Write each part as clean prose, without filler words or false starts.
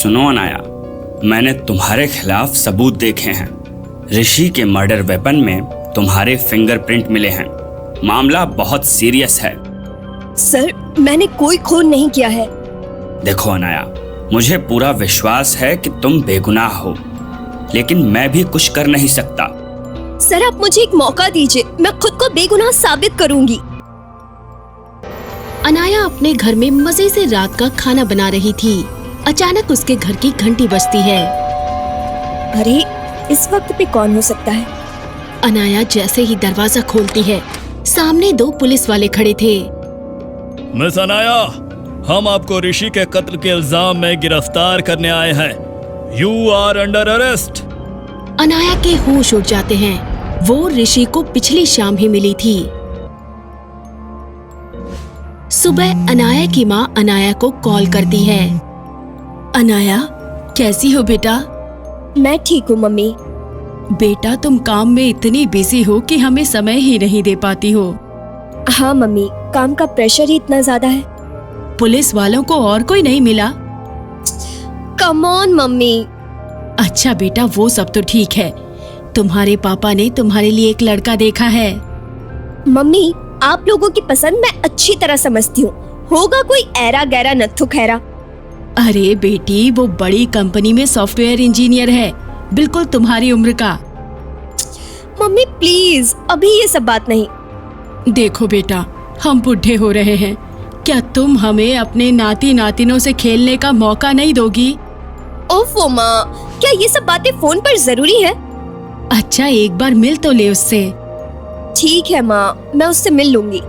सुनो अनाया, मैंने तुम्हारे खिलाफ सबूत देखे हैं। ऋषि के मर्डर वेपन में तुम्हारे फिंगरप्रिंट मिले हैं। मामला बहुत सीरियस है। सर, मैंने कोई खून नहीं किया है। देखो अनाया, मुझे पूरा विश्वास है कि तुम बेगुनाह हो, लेकिन मैं भी कुछ कर नहीं सकता। सर, आप मुझे एक मौका दीजिए, मैं खुद को बेगुनाह साबित करूंगी। अनाया अपने घर में मजे से रात का खाना बना रही थी। अचानक उसके घर की घंटी बजती है। अरे, इस वक्त पे कौन हो सकता है? अनाया जैसे ही दरवाजा खोलती है, सामने 2 पुलिस वाले खड़े थे। मिस अनाया, हम आपको ऋषि के कत्ल के इल्जाम में गिरफ्तार करने आए हैं। You are under arrest. Anaya के होश उड़ जाते हैं। वो ऋषि को पिछली शाम ही मिली थी। सुबह अनाया की माँ अनाया को कॉल करती है। अनाया, कैसी हो बेटा? मैं ठीक हूँ मम्मी। बेटा, तुम काम में इतनी बिजी हो कि हमें समय ही नहीं दे पाती हो। हाँ मम्मी, काम का प्रेशर ही इतना ज्यादा है। पुलिस वालों को और कोई नहीं मिला? Come on mummy. अच्छा बेटा, वो सब तो ठीक है। तुम्हारे पापा ने तुम्हारे लिए एक लड़का देखा है। मम्मी, आप लोगों की पसंद मैं अच्छी तरह समझती हूँ। होगा कोई ऐरा गैरा नत्थु खैरा। अरे बेटी, वो बड़ी कंपनी में सॉफ्टवेयर इंजीनियर है, बिल्कुल तुम्हारी उम्र का। मम्मी प्लीज, अभी ये सब बात नहीं। देखो बेटा, हम बुढ़े हो रहे हैं, क्या तुम हमें अपने नाती नातिनों से खेलने का मौका नहीं दोगी? ओफो माँ, क्या ये सब बातें फोन पर जरूरी है? अच्छा, एक बार मिल तो ले उससे। ठीक है माँ, मैं उससे मिल लूंगी।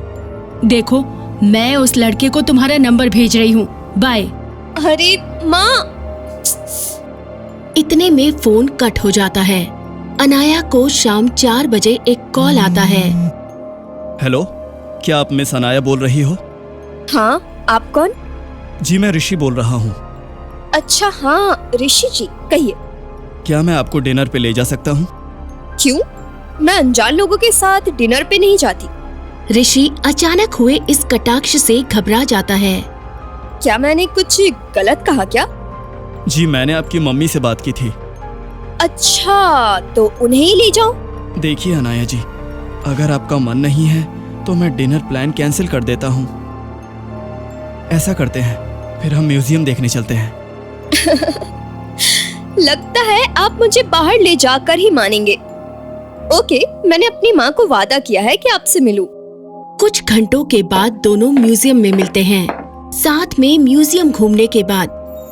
देखो, मैं उस लड़के को तुम्हारा नंबर भेज रही हूँ। बाय। अरे माँ। इतने में फोन कट हो जाता है। अनाया को शाम 4 बजे एक कॉल आता है। हेलो, क्या आप मिस अनाया बोल रही हो? हाँ, आप कौन? जी, मैं ऋषि बोल रहा हूँ। अच्छा हाँ, ऋषि जी, कहिए। क्या मैं आपको डिनर पे ले जा सकता हूँ? क्यों? मैं अनजान लोगों के साथ डिनर पे नहीं जाती। ऋषि अचानक हुए इस कटाक्ष से घबरा जाता है। क्या मैंने कुछ गलत कहा क्या? जी, मैंने आपकी मम्मी से बात की थी। अच्छा, तो उन्हें ही ले जाओ। देखिए अनाया जी, अगर आपका मन नहीं है तो मैं डिनर प्लान कैंसिल कर देता हूँ। ऐसा करते हैं, फिर हम म्यूजियम देखने चलते हैं। लगता है आप मुझे बाहर ले जाकर ही मानेंगे। ओके, मैंने अपनी माँ को वादा किया है कि आपसे मिलूं। कुछ घंटों के बाद दोनों म्यूजियम में मिलते हैं। साथ में म्यूजियम घूमने के बाद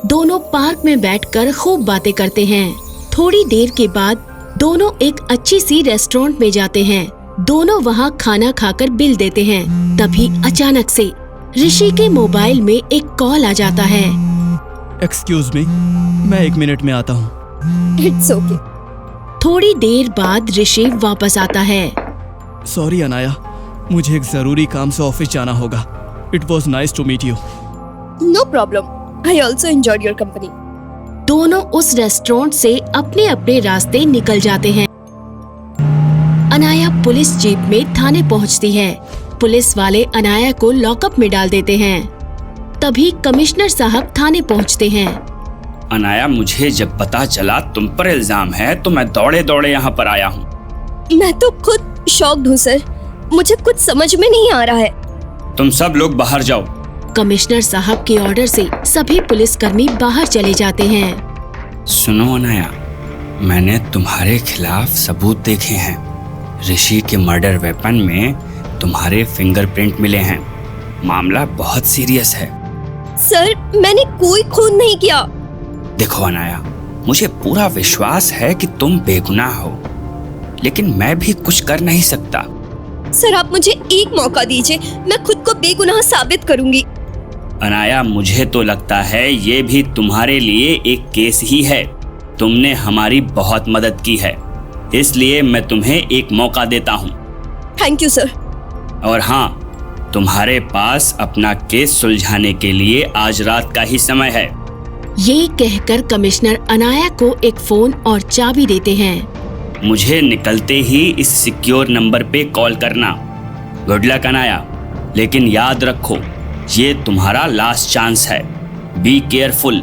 दोनों पार्क में बैठकर खूब बातें करते हैं। थोड़ी देर के बाद दोनों एक अच्छी सी रेस्टोरेंट में जाते हैं। दोनों वहाँ खाना खाकर बिल देते हैं। तभी अचानक से ऋषि के मोबाइल में एक कॉल आ जाता है। एक्सक्यूज मी, मैं 1 मिनट में आता हूँ। It's okay. थोड़ी देर बाद ऋषि वापस आता है। सॉरी अनाया, मुझे एक जरूरी काम से ऑफिस जाना होगा। It was nice to meet you. No problem, I also enjoyed your company. दोनों उस रेस्टोरेंट से अपने अपने रास्ते निकल जाते हैं। अनाया पुलिस जीप में थाने पहुंचती है। पुलिस वाले अनाया को लॉकअप में डाल देते हैं। तभी कमिश्नर साहब थाने पहुंचते हैं। अनाया, मुझे जब पता चला तुम पर इल्जाम है तो मैं दौड़े दौड़े यहाँ पर आया हूँ। मैं तो खुद शॉक्ड हूँ सर, मुझे कुछ समझ में नहीं आ रहा है। तुम सब लोग बाहर जाओ। कमिश्नर साहब के ऑर्डर से सभी पुलिसकर्मी बाहर चले जाते हैं। सुनो अनाया, मैंने तुम्हारे खिलाफ सबूत देखे हैं। ऋषि के मर्डर वेपन में तुम्हारे फिंगरप्रिंट मिले हैं। मामला बहुत सीरियस है। सर, मैंने कोई खून नहीं किया। देखो अनाया, मुझे पूरा विश्वास है कि तुम बेगुनाह हो, लेकिन मैं भी कुछ कर नहीं सकता। सर, आप मुझे एक मौका दीजिए, मैं खुद को बेगुनाह साबित करूंगी। अनाया, मुझे तो लगता है ये भी तुम्हारे लिए एक केस ही है। तुमने हमारी बहुत मदद की है, इसलिए मैं तुम्हें एक मौका देता हूँ। Thank you sir. और हाँ, तुम्हारे पास अपना केस सुलझाने के लिए आज रात का ही समय है। ये कहकर कमिश्नर अनाया को एक फोन और चाबी देते हैं। मुझे निकलते ही इस सिक्योर नंबर पे कॉल करना। गुड लक अनाया, लेकिन याद रखो, ये तुम्हारा लास्ट चांस है। Be careful.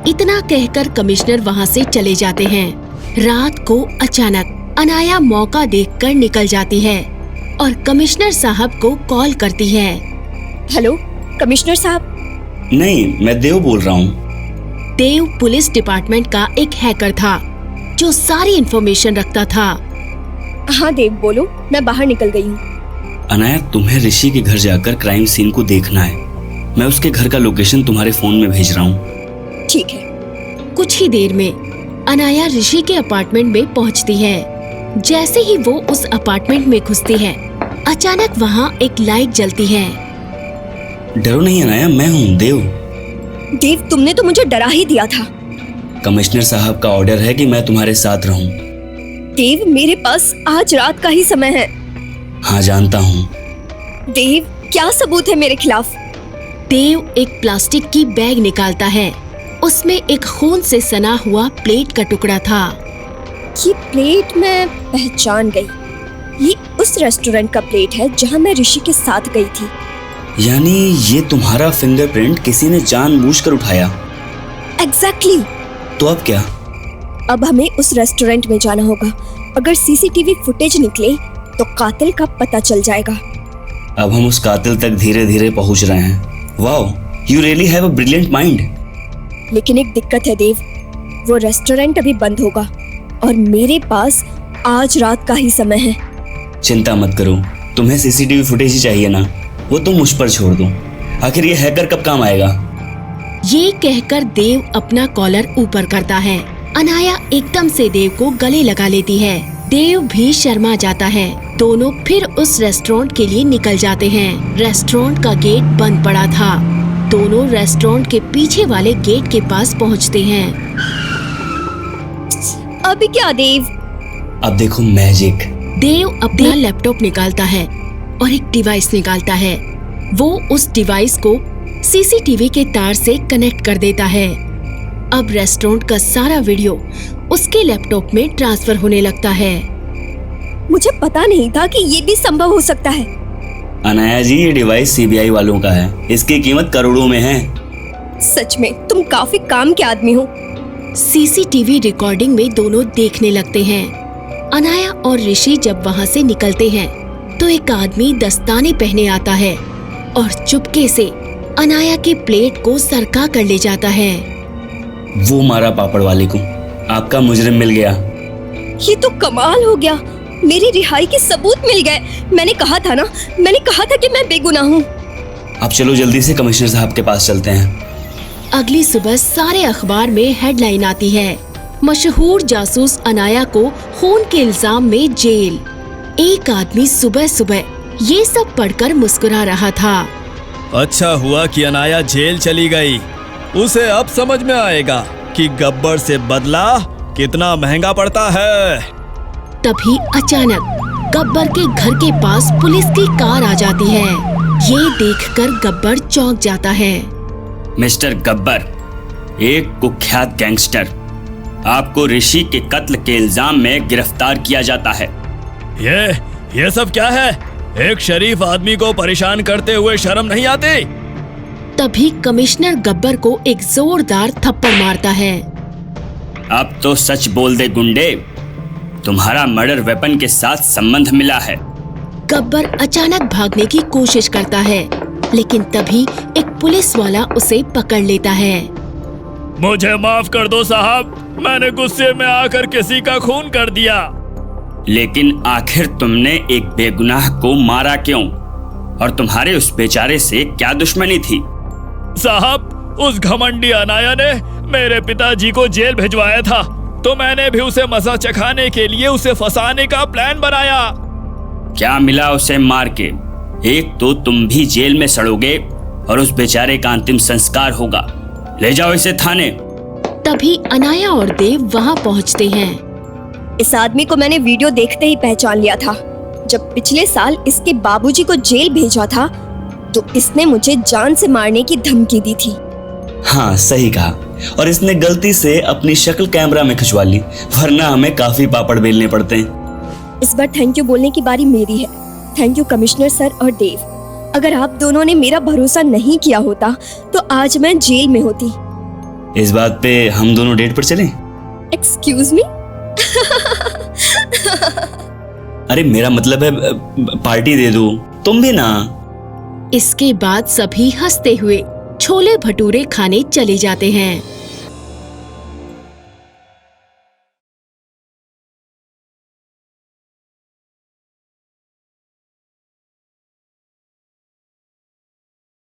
इतना कहकर कमिश्नर वहाँ से चले जाते हैं। रात को अचानक अनाया मौका देखकर निकल जाती है और कमिश्नर साहब को कॉल करती है। हेलो कमिश्नर साहब। नहीं, मैं देव बोल रहा हूँ। देव पुलिस डिपार्टमेंट का एक हैकर था जो सारी इन्फॉर्मेशन रखता था। हाँ देव बोलो, मैं बाहर निकल गई हूँ। अनाया, तुम्हें ऋषि के घर जाकर क्राइम सीन को देखना है। मैं उसके घर का लोकेशन तुम्हारे फोन में भेज रहा हूँ। ठीक है। कुछ ही देर में अनाया ऋषि के अपार्टमेंट में पहुंचती है। जैसे ही वो उस अपार्टमेंट में घुसती है, अचानक वहाँ एक लाइट जलती है। डरो नहीं अनाया, मैं हूँ देव। देव, तुमने तो मुझे डरा ही दिया था। कमिश्नर साहब का ऑर्डर है कि मैं तुम्हारे साथ रहूँ। देव, मेरे पास आज रात का ही समय है। हाँ जानता हूँ। देव, क्या सबूत है मेरे खिलाफ? देव एक प्लास्टिक की बैग निकालता है। उसमें एक खून से सना हुआ प्लेट का टुकड़ा था। ये प्लेट मैं पहचान गई। ये उस रेस्टोरेंट का प्लेट है जहाँ मैं ऋषि के साथ गई थी। यानी ये तुम्हारा फिंगरप्रिंट किसी ने जानबूझकर उठाया। एग्जैक्टली। तो अब क्या? अब हमें उस रेस्टोरेंट में जाना होगा। अगर सीसीटीवी फुटेज निकले तो कातिल का पता चल जाएगा। अब हम उस कातिल तक धीरे धीरे पहुंच रहे हैं। Wow, you really have a brilliant mind. लेकिन एक दिक्कत है देव, वो रेस्टोरेंट अभी बंद होगा और मेरे पास आज रात का ही समय है। चिंता मत करो, तुम्हें सीसीटीवी फुटेज ही चाहिए ना, वो तुम मुझ पर छोड़ दो। आखिर ये हैकर कब काम आएगा? ये कहकर देव अपना कॉलर ऊपर करता है। अनाया एकदम से देव को गले लगा लेती है। देव भी शर्मा जाता है। दोनों फिर उस रेस्टोरेंट के लिए निकल जाते हैं। रेस्टोरेंट का गेट बंद पड़ा था। दोनों रेस्टोरेंट के पीछे वाले गेट के पास पहुंचते हैं। अभी क्या देव? अब देखो मैजिक। देव अपना लैपटॉप निकालता है और एक डिवाइस निकालता है। वो उस डिवाइस को सीसीटीवी के तार से कनेक्ट कर देता है। अब रेस्टोरेंट का सारा वीडियो उसके लैपटॉप में ट्रांसफर होने लगता है। मुझे पता नहीं था कि ये भी संभव हो सकता है। अनाया जी, ये डिवाइस सीबीआई वालों का है। इसकी कीमत करोड़ों में है। सच में तुम काफी काम के आदमी हो। सीसीटीवी रिकॉर्डिंग में दोनों देखने लगते हैं। अनाया और ऋषि जब वहाँ से निकलते हैं तो एक आदमी दस्ताने पहने आता है और चुपके से अनाया की प्लेट को सरका कर ले जाता है। वो मारा पापड़ वाले को। आपका मुजरिम मिल गया। ये तो कमाल हो गया। मेरी रिहाई के सबूत मिल गए। मैंने कहा था कि मैं बेगुनाह हूँ। अब चलो जल्दी से कमिश्नर साहब के पास चलते हैं। अगली सुबह सारे अखबार में हेडलाइन आती है, मशहूर जासूस अनाया को खून के इल्जाम में जेल। एक आदमी सुबह सुबह ये सब पढ़कर मुस्कुरा रहा था। अच्छा हुआ कि अनाया जेल चली गई। उसे अब समझ में आएगा कि गब्बर से बदला कितना महंगा पड़ता है। तभी अचानक गब्बर के घर के पास पुलिस की कार आ जाती है। ये देखकर गब्बर चौंक जाता है। मिस्टर गब्बर, एक कुख्यात गैंगस्टर, आपको ऋषि के कत्ल के इल्जाम में गिरफ्तार किया जाता है। ये सब क्या है? एक शरीफ आदमी को परेशान करते हुए शर्म नहीं आती? तभी कमिश्नर गब्बर को एक जोरदार थप्पड़ मारता है। अब तो सच बोल दे गुंडे, तुम्हारा मर्डर वेपन के साथ संबंध मिला है। गब्बर अचानक भागने की कोशिश करता है, लेकिन तभी एक पुलिस वाला उसे पकड़ लेता है। मुझे माफ कर दो साहब, मैंने गुस्से में आकर किसी का खून कर दिया। लेकिन आखिर तुमने एक बेगुनाह को मारा क्यों? और तुम्हारे उस बेचारे से क्या दुश्मनी थी? साहब, उस घमंडी अनाया ने मेरे पिताजी को जेल भिजवाया था, तो मैंने भी उसे मजा चखाने के लिए उसे फंसाने का प्लान बनाया। क्या मिला उसे मार के? एक तो तुम भी जेल में सड़ोगे और उस बेचारे का अंतिम संस्कार होगा। ले जाओ इसे थाने। तभी अनाया और देव वहाँ पहुँचते हैं। इस आदमी को मैंने वीडियो देखते ही पहचान लिया था। जब पिछले साल इसके बाबूजी को जेल भेजा था तो इसने मुझे जान से मारने की धमकी दी थी। हाँ सही कहा, और इसने गलती से अपनी शक्ल कैमरा में खिंचवा ली, वरना हमें काफी पापड़ बेलने पड़ते हैं। इस बार थैंक यू बोलने की बारी मेरी है। थैंक यू कमिश्नर सर और देव। अगर आप दोनों ने मेरा भरोसा नहीं किया होता तो आज मैं जेल में होती। इस बात पे हम दोनों डेट पर चलें? Excuse me? अरे मेरा मतलब है पार्टी दे दूं, तुम भी ना। इसके बाद सभी हंसते हुए छोले भटूरे खाने चले जाते हैं।